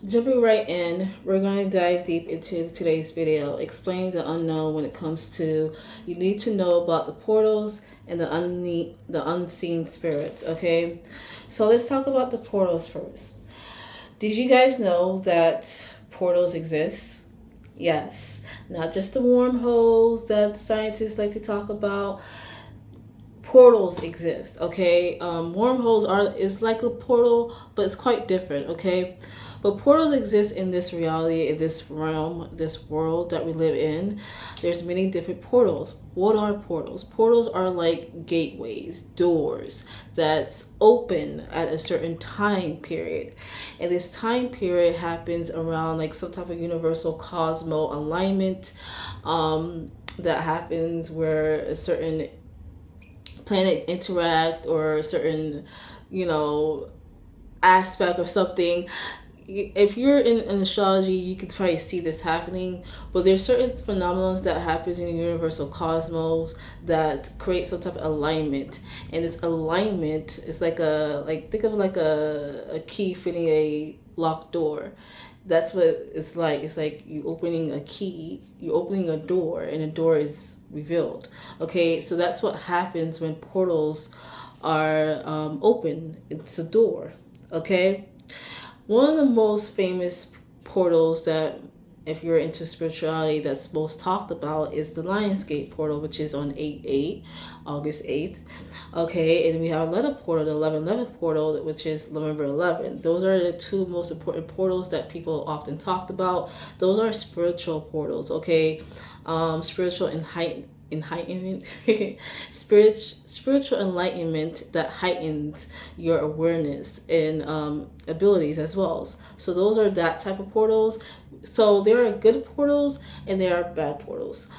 Jumping right in, we're going to dive deep into today's video, explaining the unknown when it comes to you need to know about the portals and the unseen spirits. Okay, so let's talk about the portals first. Did you guys know that portals exist? Yes, not just the wormholes that scientists like to talk about. Portals exist. Okay, wormholes are is like a portal, but it's quite different. Okay, but portals exist in this reality, in this realm, this world that we live in. There's many different portals. What are portals? Portals are like gateways, doors that's open at a certain time period. And this time period happens around like some type of universal cosmo alignment that happens where a certain planet interact or a certain, you know, aspect of something. If you're in astrology, you could probably see this happening, but there's certain phenomena that happens in the universal cosmos that create some type of alignment. And this alignment is like think of like a key fitting a locked door. That's what it's like. It's like you opening a key, you opening a door, and a door is revealed. Okay, so that's what happens when portals are open. It's a door. Okay, one of the most famous portals that, if you're into spirituality, that's most talked about is the Lionsgate portal, which is on August 8th. Okay, and we have another portal, the 1111 portal, which is November 11th. Those are the two most important portals that people often talked about. Those are spiritual portals, okay? Spiritual enlightenment spiritual enlightenment that heightens your awareness and abilities as well. So those are that type of portals. So there are good portals and there are bad portals,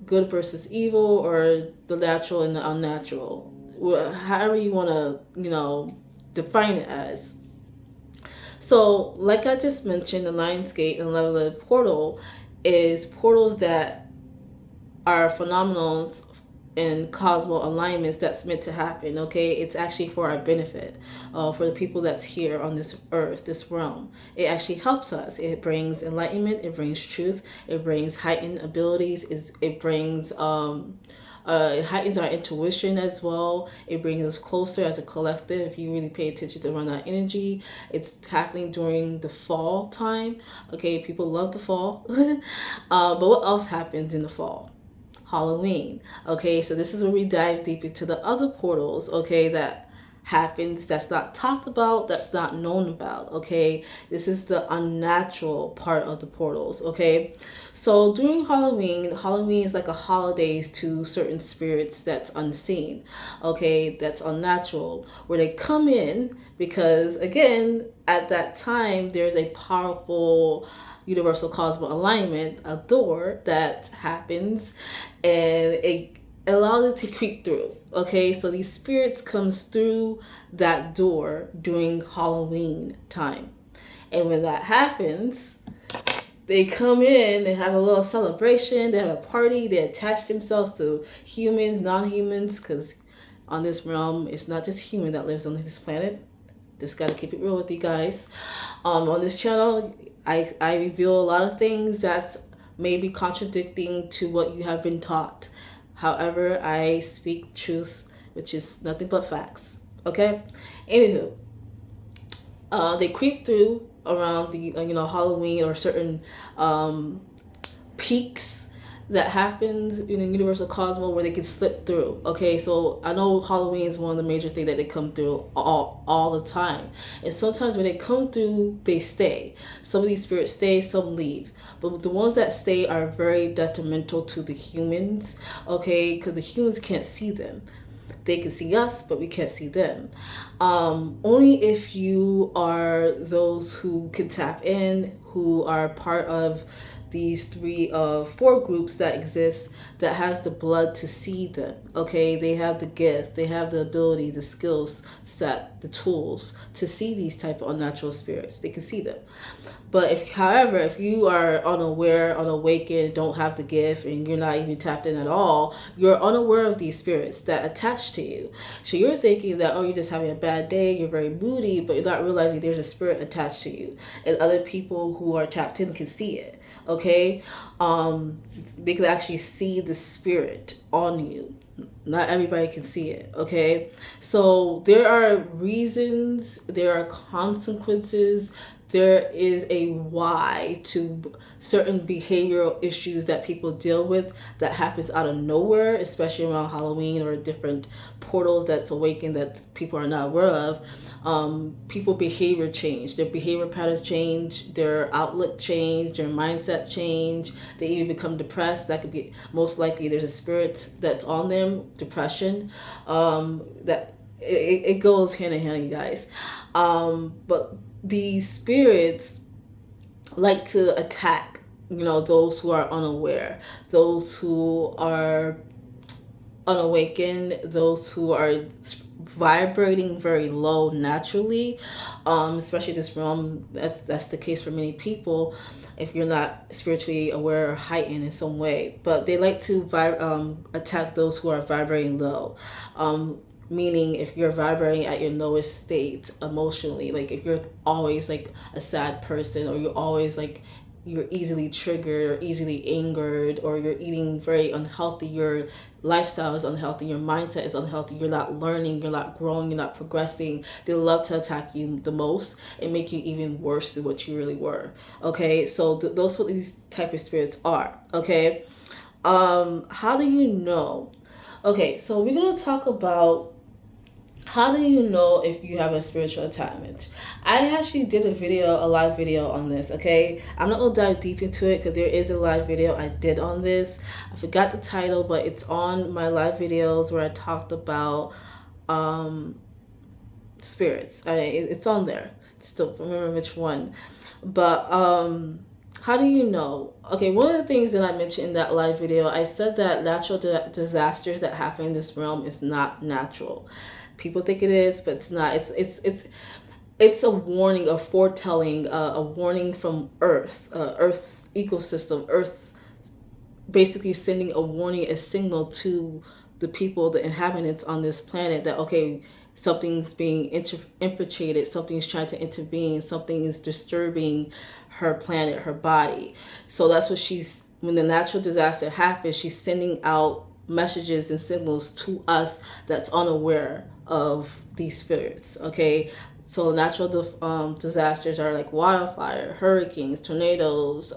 good versus evil, or the natural and the unnatural, however you want to define it as. So like I just mentioned, the Lionsgate and Level portal is portals that are phenomenal and cosmo alignments that's meant to happen. Okay, it's actually for our benefit, for the people that's here on this earth, this realm. It actually helps us. It brings enlightenment, it brings truth, it brings heightened abilities, it brings it heightens our intuition as well. It brings us closer as a collective. If you really pay attention to around that energy, it's happening during the fall time. Okay, people love the fall. But what else happens in the fall? Halloween. Okay, so this is where we dive deep into the other portals, okay, that happens, that's not talked about, that's not known about. Okay, this is the unnatural part of the portals. Okay, so during Halloween is like a holidays to certain spirits that's unseen. Okay, that's unnatural, where they come in because, again, at that time there's a powerful universal cosmic alignment, a door that happens, and it allows it to creep through. Okay, so these spirits comes through that door during Halloween time, and when that happens, they come in, they have a little celebration, they have a party, they attach themselves to humans, non-humans, because on this realm, it's not just human that lives on this planet. Just gotta keep it real with you guys. On this channel, I reveal a lot of things that's maybe contradicting to what you have been taught. However, I speak truth, which is nothing but facts. Okay? Anywho, they creep through around the Halloween or certain peaks that happens in the universal cosmos where they can slip through. Okay, so I know Halloween is one of the major things that they come through all the time, and sometimes when they come through, they stay. Some of these spirits stay, some leave, but the ones that stay are very detrimental to the humans. Okay, because the humans can't see them. They can see us, but we can't see them. Only if you are those who can tap in, who are part of these four groups that exist, that has the blood to see them. Okay, they have the gifts, they have the ability, the skills set, the tools to see these type of unnatural spirits. They can see them. But if you are unaware, unawakened, don't have the gift, and you're not even tapped in at all, you're unaware of these spirits that attach to you. So you're thinking that, oh, you're just having a bad day, you're very moody, but you're not realizing there's a spirit attached to you. And other people who are tapped in can see it. Okay? They can actually see the spirit on you. Not everybody can see it, okay? So there are reasons, there are consequences, there is a why to certain behavioral issues that people deal with that happens out of nowhere, especially around Halloween or different portals that's awakened that people are not aware of. People behavior change, their behavior patterns change, their outlook change, their mindset change, they even become depressed. That could be, most likely there's a spirit that's on them, depression. That it goes hand in hand, you guys. But these spirits like to attack, those who are unaware, those who are unawakened, those who are vibrating very low naturally, especially this realm. That's the case for many people if you're not spiritually aware or heightened in some way. But they like to attack those who are vibrating low. Meaning if you're vibrating at your lowest state emotionally, like if you're always like a sad person, or you're always like you're easily triggered or easily angered, or you're eating very unhealthy, your lifestyle is unhealthy, your mindset is unhealthy, you're not learning, you're not growing, you're not progressing, they love to attack you the most and make you even worse than what you really were. Okay, so those what these type of spirits are. Okay, how do you know? Okay, so we're going to talk about how do you know if you have a spiritual attachment? I actually did a live video on this, okay? I'm not going to dive deep into it because there is a live video I did on this. I forgot the title, but it's on my live videos where I talked about spirits. It's on there. Still remember which one. But how do you know? Okay, one of the things that I mentioned in that live video, I said that natural disasters that happen in this realm is not natural. People think it is, but it's not. It's a warning, a foretelling, a warning from Earth, Earth's ecosystem, Earth basically sending a warning, a signal to the people, the inhabitants on this planet that, okay, something's being infiltrated, something's trying to intervene, something is disturbing her planet, her body. So that's what when the natural disaster happens, she's sending out messages and signals to us that's unaware of these spirits. Okay, so natural disasters are like wildfire, hurricanes, tornadoes,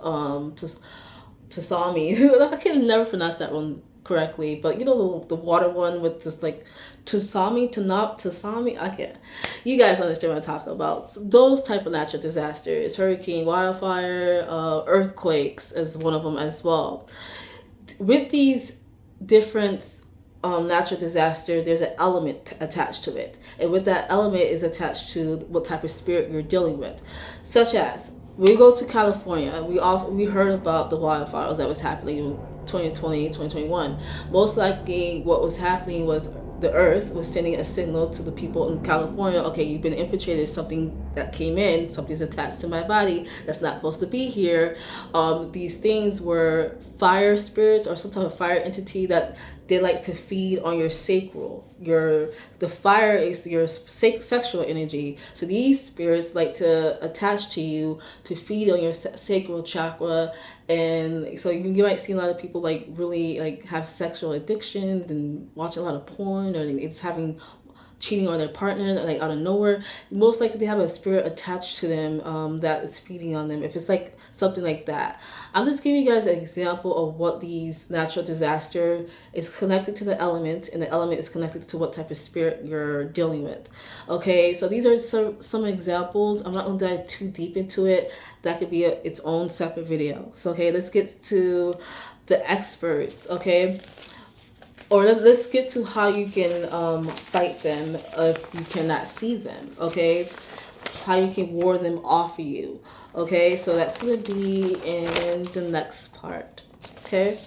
tsunami. I can never pronounce that one correctly, but the water one with this like tsunami. I can't. You guys understand what I'm talking about. So those type of natural disasters, hurricane, wildfire, earthquakes is one of them as well. With these different natural disaster, there's an element attached to it, and with that element is attached to what type of spirit you're dealing with. Such as, we go to California, we heard about the wildfires that was happening in 2020, 2021. Most likely what was happening was the earth was sending a signal to the people in California, okay, you've been infiltrated, something that came in, something's attached to my body that's not supposed to be here. These things were fire spirits or some type of fire entity that they like to feed on your sacral. The fire is your sexual energy. So these spirits like to attach to you to feed on your sacral chakra. And so you might see a lot of people like really like have sexual addictions and watch a lot of porn, or it's cheating on their partner like out of nowhere. Most likely they have a spirit attached to them that is feeding on them, if it's like something like that. I'm just giving you guys an example of what these natural disaster is connected to the element, and the element is connected to what type of spirit you're dealing with. Okay, so these are some examples. I'm not going to dive too deep into it. That could be its own separate video. So okay, let's get to the experts. Okay, or let's get to how you can fight them if you cannot see them. Okay, how you can ward them off of you. Okay, so that's going to be in the next part. Okay.